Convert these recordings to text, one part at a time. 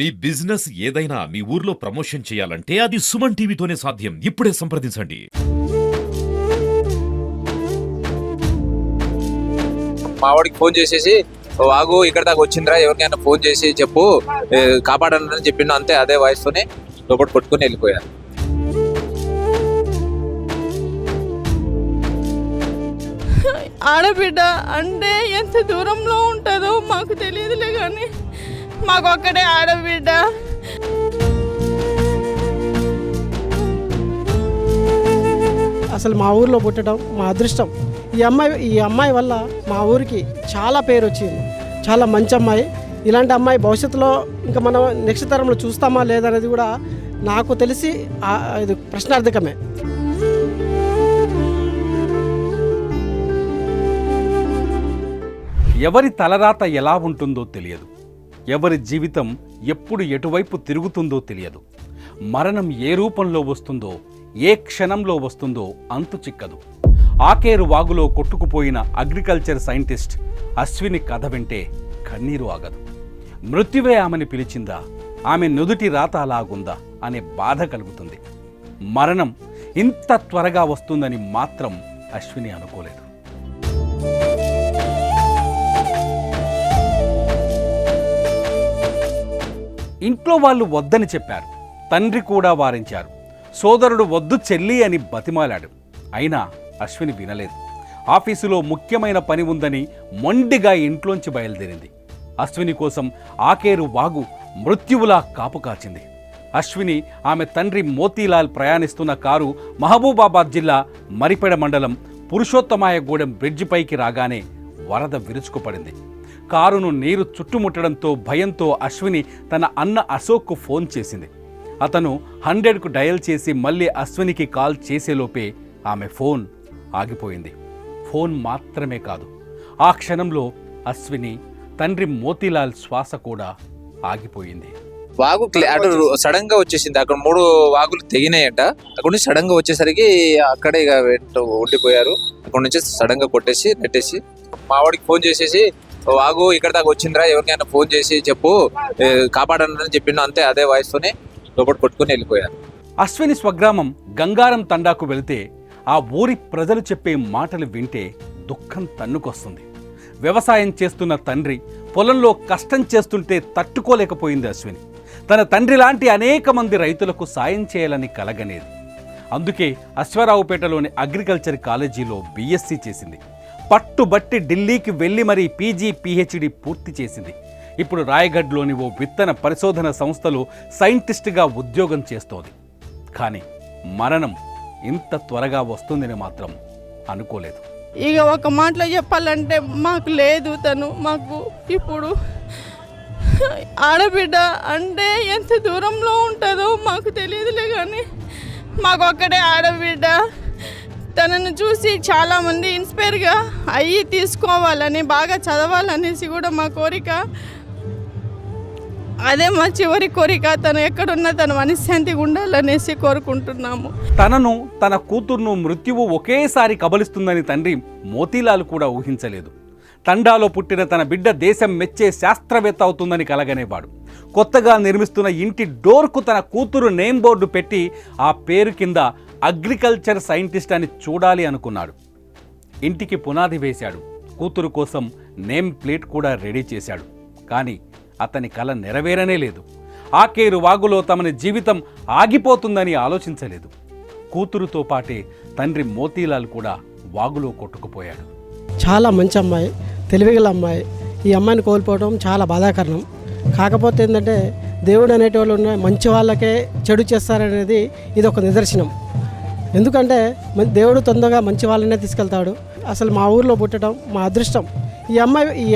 మీ business ఏదైనా మీ ఊర్లో promotion చేయాలంటే అది సుమన్ టీవీతోనే సాధ్యం. ఇప్పుడే సంప్రదించండి. మావాడికి ఫోన్ చేసేసి వాగు ఇక్కడ దాకా వచ్చిందిరా, ఎవరికైనా ఫోన్ చేసి చెప్పు కాపాడని చెప్పిండు. అంతే, అదే వాయిస్ తోనే లోపల కొట్టుకుని వెళ్ళిపోయారు. ఆడబిడ్డ అంటే ఎంత దూరంలో ఉంటుందో మాకు తెలియదులే, కానీ మాకు ఒక్కడే ఆడబిడ్డ. అసలు మా ఊరిలో పుట్టడం మా అదృష్టం. ఈ అమ్మాయి వల్ల మా ఊరికి చాలా పేరు వచ్చింది. చాలా మంచి అమ్మాయి. ఇలాంటి అమ్మాయి భవిష్యత్తులో ఇంకా మనం నెక్స్ట్ తరంలో చూస్తామా లేదనేది కూడా నాకు తెలిసి ఇది ప్రశ్నార్థకమే. ఎవరి తలరాత ఎలా ఉంటుందో తెలియదు. ఎవరి జీవితం ఎప్పుడు ఎటువైపు తిరుగుతుందో తెలియదు. మరణం ఏ రూపంలో వస్తుందో, ఏ క్షణంలో వస్తుందో అంతు చిక్కదు. ఆకేరు వాగులో కొట్టుకుపోయిన అగ్రికల్చర్ సైంటిస్ట్ అశ్విని కథ వింటే కన్నీరు ఆగదు. మృత్యువే ఆమెని పిలిచిందా, ఆమె నుదుటి రాత అలాగుందా అనే బాధ కలుగుతుంది. మరణం ఇంత త్వరగా వస్తుందని మాత్రం అశ్విని అనుకోలేదు. ఇంట్లో వాళ్ళు వద్దని చెప్పారు. తండ్రి కూడా వారించారు. సోదరుడు వద్దు చెల్లి అని బతిమాలాడు. అయినా అశ్విని వినలేదు. ఆఫీసులో ముఖ్యమైన పని ఉందని మొండిగా ఇంట్లోంచి బయలుదేరింది. అశ్విని కోసం ఆకేరు వాగు మృత్యువులా కాపు కాచింది. అశ్విని, ఆమె తండ్రి మోతీలాల్ ప్రయాణిస్తున్న కారు మహబూబాబాద్ జిల్లా మరిపెడ మండలం పురుషోత్తమాయగూడెం బ్రిడ్జిపైకి రాగానే వరద విరుచుకుపడింది. కారును నీరు చుట్టుముట్టడంతో భయంతో అశ్విని తన అన్న అశోక్కు ఫోన్ చేసింది. అతను 100కు డయల్ చేసి మళ్ళీ అశ్వినికి కాల్ చేసేలోపే ఆమె ఫోన్ ఆగిపోయింది. ఫోన్ మాత్రమే కాదు, ఆ క్షణంలో అశ్విని, తండ్రి మోతీలాల్ శ్వాస కూడా ఆగిపోయింది. వాగు అటు సడన్ గా వచ్చేసింది. అక్కడ 3 వాగులు తెగినాయట. అక్కడ నుంచి సడన్ గా వచ్చేసరికి అక్కడే ఇక ఉండిపోయారు. అక్కడ నుంచి సడన్ గా కొట్టేసి నెట్టేసి మావాడికి ఫోన్ చేసేసి వాగు ఇక్కడ దాకా వచ్చిందిరా, ఎవరికైనా ఫోన్ చేసి చెప్పు కాపాడని చెప్పిండు. అంతే, అదే వాయిస్ తోనే లోపల కొట్టుకుని వెళ్ళిపోయారు. అశ్విని స్వగ్రామం గంగారం తండాకు వెళితే ఆ ఊరి ప్రజలు చెప్పే మాటలు వింటే దుఃఖం తన్నుకొస్తుంది. వ్యవసాయం చేస్తున్న తండ్రి పొలంలో కష్టం చేస్తుంటే తట్టుకోలేకపోయింది అశ్విని. తన తండ్రి లాంటి అనేక మంది రైతులకు సాయం చేయాలని కలగనేది. అందుకే అశ్వారావుపేటలోని అగ్రికల్చర్ కాలేజీలో బీఎస్సీ చేసింది. పట్టుబట్టి ఢిల్లీకి వెళ్ళి మరీ పీజీ పీహెచ్డీ పూర్తి చేసింది. ఇప్పుడు రాయగఢ్లోని ఓ విత్తన పరిశోధన సంస్థలో సైంటిస్ట్గా ఉద్యోగం చేస్తోంది. కానీ మరణం ఇంత త్వరగా వస్తుందని మాత్రం అనుకోలేదు. ఇక ఒక మాటలో చెప్పాలంటే మాకు లేదు తను. మాకు ఇప్పుడు ఆడబిడ్డ అంటే ఎంత దూరంలో ఉంటుందో మాకు తెలియదులే, కానీ మాకు ఒక్కడే ఆడబిడ్డ. తనను చూసి చాలామంది ఇన్స్పైర్గా అయ్యి తీసుకోవాలని, బాగా చదవాలనేసి కూడా మా కోరిక. అదే మా చివరి కోరిక. తను ఎక్కడున్నా తను మనశ్శాంతిగా ఉండాలనేసి కోరుకుంటున్నాము. తనను, తన కూతుర్ను మృత్యువు ఒకేసారి కబలిస్తుందని తండ్రి మోతీలాల్ కూడా ఊహించలేదు. తండాలో పుట్టిన తన బిడ్డ దేశం మెచ్చే శాస్త్రవేత్త అవుతుందని కలగనేవాడు. కొత్తగా నిర్మిస్తున్న ఇంటి డోర్కు తన కూతురు నేమ్ బోర్డు పెట్టి ఆ పేరు కింద అగ్రికల్చర్ సైంటిస్ట్ అని చూడాలి అనుకున్నాడు. ఇంటికి పునాది వేశాడు. కూతురు కోసం నేమ్ ప్లేట్ కూడా రెడీ చేశాడు. కానీ అతని కల నెరవేరనే లేదు. ఆకేరు వాగులో తమని జీవితం ఆగిపోతుందని ఆలోచించలేదు. కూతురుతో పాటే తండ్రి మోతీలాల్ కూడా వాగులో కొట్టుకుపోయాడు. చాలా మంచి అమ్మాయి, తెలివిగల అమ్మాయి. ఈ అమ్మాయిని కోల్పోవడం చాలా బాధాకరణం. కాకపోతే ఏంటంటే దేవుడు అనేటివాళ్ళు ఉన్న మంచి వాళ్ళకే చెడు చేస్తారనేది ఇది ఒక నిదర్శనం. ఎందుకంటే దేవుడు తొందరగా మంచి వాళ్ళనే తీసుకెళ్తాడు. అసలు మా ఊరిలో పుట్టడం మా అదృష్టం. ఈ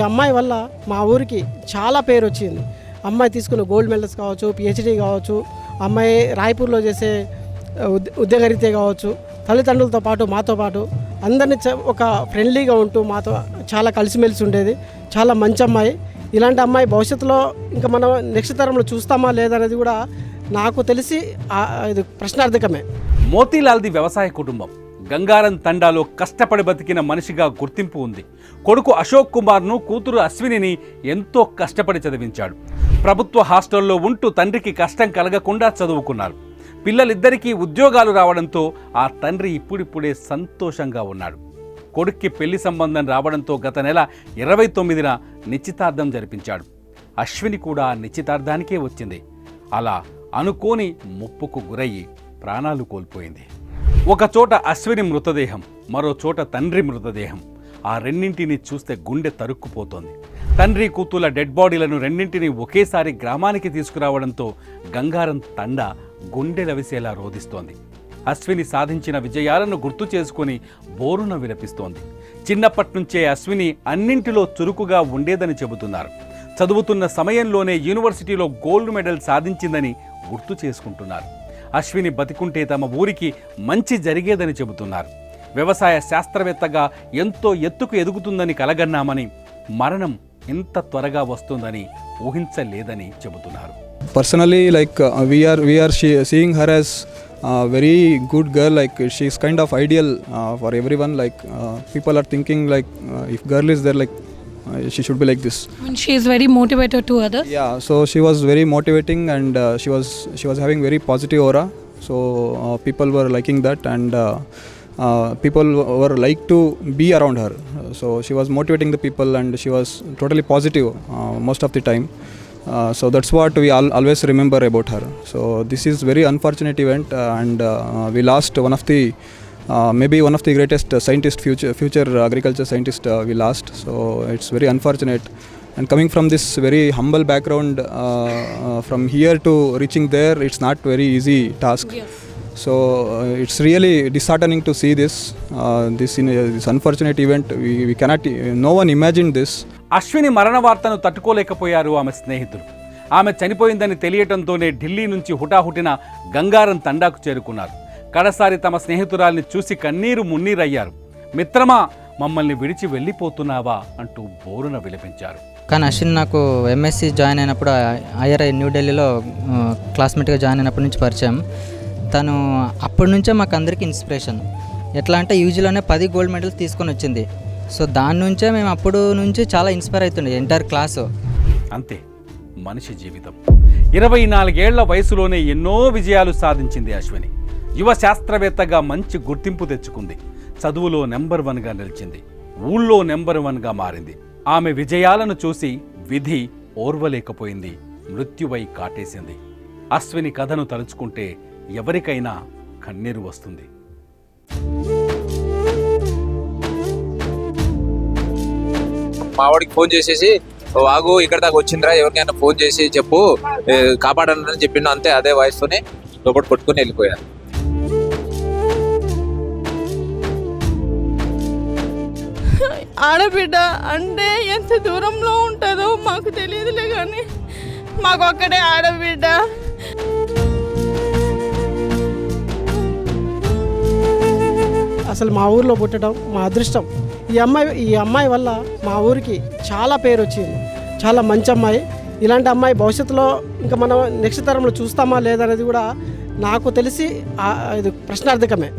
అమ్మాయి వల్ల మా ఊరికి చాలా పేరు వచ్చింది. అమ్మాయి తీసుకున్న గోల్డ్ మెడల్స్ కావచ్చు, పిహెచ్డీ కావచ్చు, అమ్మాయి రాయ్పూర్లో చేసే ఉద్యోగరీత్యా కావచ్చు, తల్లిదండ్రులతో పాటు మాతో పాటు అందరినీ ఒక ఫ్రెండ్లీగా ఉంటూ మాతో చాలా కలిసిమెలిసి ఉండేది. చాలా మంచి అమ్మాయి. ఇలాంటి అమ్మాయి భవిష్యత్తులో ఇంకా మనం నెక్స్ట్ తరంలో చూస్తామా లేదనేది కూడా నాకు తెలిసి ఇది ప్రశ్నార్థకమే. మోతీలాల్ది వ్యవసాయ కుటుంబం. గంగారం తండాలో కష్టపడి బతికిన మనిషిగా గుర్తింపు ఉంది. కొడుకు అశోక్ కుమార్ను, కూతురు అశ్వినిని ఎంతో కష్టపడి చదివించాడు. ప్రభుత్వ హాస్టల్లో ఉంటూ తండ్రికి కష్టం కలగకుండా చదువుకున్నారు. పిల్లలిద్దరికీ ఉద్యోగాలు రావడంతో ఆ తండ్రి ఇప్పుడిప్పుడే సంతోషంగా ఉన్నాడు. కొడుక్కి పెళ్లి సంబంధం రావడంతో గత నెల 29న నిశ్చితార్థం జరిపించాడు. అశ్విని కూడా నిశ్చితార్థానికే వచ్చింది. అలా అనుకోని ముప్పుకు గురయ్యి ప్రాణాలు కోల్పోయింది. ఒక చోట అశ్విని మృతదేహం, మరో చోట తండ్రి మృతదేహం. ఆ రెండింటిని చూస్తే గుండె తరుక్కుపోతోంది. తండ్రి కూతుల డెడ్ బాడీలను రెండింటిని ఒకేసారి గ్రామానికి తీసుకురావడంతో గంగారం తండా గుండెలవిసేలా రోధిస్తోంది. అశ్విని సాధించిన విజయాలను గుర్తు చేసుకుని బోరున విలపిస్తోంది. చిన్నప్పటి నుంచే అశ్విని అన్నింటిలో చురుకుగా ఉండేదని చెబుతున్నారు. చదువుతున్న సమయంలోనే యూనివర్సిటీలో గోల్డ్ మెడల్ సాధించిందని గుర్తు చేసుకుంటున్నారు. అశ్విని బతికుంటే తమ ఊరికి మంచి జరిగేదని చెబుతున్నారు. వ్యవసాయ శాస్త్రవేత్తగా ఎంతో ఎత్తుకు ఎదుగుతుందని కలగన్నామని, మరణం ఇంత త్వరగా వస్తుందని ఊహించలేదని చెబుతున్నారు. Personally, like we are seeing her as a very good girl. Like she's kind of ideal for everyone. Like people are thinking like if girl is there, like she should be like this. And she is very motivated to others. Yeah, so she was very motivating, and she was having very positive aura. So people were liking that, and people were like to be around her. So she was motivating the people, and she was totally positive most of the time. So that's what we always remember about her. So this is very unfortunate event, and we lost one of the maybe one of the greatest future agriculture scientist we lost. So it's very unfortunate, and coming from this very humble background, from here to reaching there, it's not very easy task. Yes. So it's really disheartening to see this unfortunate event. We cannot, no one imagined this. Ashwini మరణ వార్తను తట్టుకోలేకపోయారు ఆమె స్నేహితులు. ఆమె చనిపోయిందని తెలియటంతోనే ఢిల్లీ నుంచి హుటాహుటిన గంగారం తండాకు చేరుకున్నారు. కడసారి తమ స్నేహితురాల్ని చూసి కన్నీరు మున్నీరయ్యారు. మిత్రమా, మమ్మల్ని విడిచి వెళ్ళిపోతున్నావా అంటూ బోరున విలపించారు. కానీ అశ్విన్ నాకు ఎంఎస్సి జాయిన్ అయినప్పుడు ఐఆర్ఐ న్యూఢిల్లీలో క్లాస్మేట్గా జాయిన్ అయినప్పటి నుంచి పరిచయం. తను అప్పటి నుంచే మాకు అందరికీ ఇన్స్పిరేషన్. ఎట్లా అంటే యూజీలోనే 10 గోల్డ్ మెడల్స్ తీసుకొని వచ్చింది. సో దాని నుంచే మేము అప్పుడు నుంచి చాలా ఇన్స్పైర్ అవుతుండే ఎంటైర్ క్లాసు. అంతే మనిషి జీవితం. 24 ఏళ్ల వయసులోనే ఎన్నో విజయాలు సాధించింది అశ్విని. యువ శాస్త్రవేత్తగా మంచి గుర్తింపు తెచ్చుకుంది. చదువులో నెంబర్ 1గా నిలిచింది. ఊళ్ళో నెంబర్ 1గా మారింది. ఆమె విజయాలను చూసి విధి ఓర్వలేకపోయింది. మృత్యువై కాటేసింది. అశ్విని కథను తలుచుకుంటే ఎవరికైనా కన్నీరు వస్తుంది. మావాడికి ఫోన్ చేసేసి, వాగు ఇక్కడ దాకా వచ్చిందిరా, ఎవరికైనా ఫోన్ చేసి చెప్పు కాపాడని చెప్పిండు. అంతే, అదే వాయిస్తోనే లోపల కొట్టుకుని వెళ్ళిపోయారు. ఆడబిడ్డ అంటే ఎంత దూరంలో ఉంటుందో మాకు తెలియదులే, కానీ మాకు ఒక్కడే ఆడబిడ్డ. అసలు మా ఊరిలో పుట్టడం మా అదృష్టం. ఈ అమ్మాయి వల్ల మా ఊరికి చాలా పేరు వచ్చింది. చాలా మంచి అమ్మాయి. ఇలాంటి అమ్మాయి భవిష్యత్తులో ఇంకా మనం నెక్స్ట్ తరంలో చూస్తామా లేదనేది కూడా నాకు తెలిసి ఇది ప్రశ్నార్థకమే.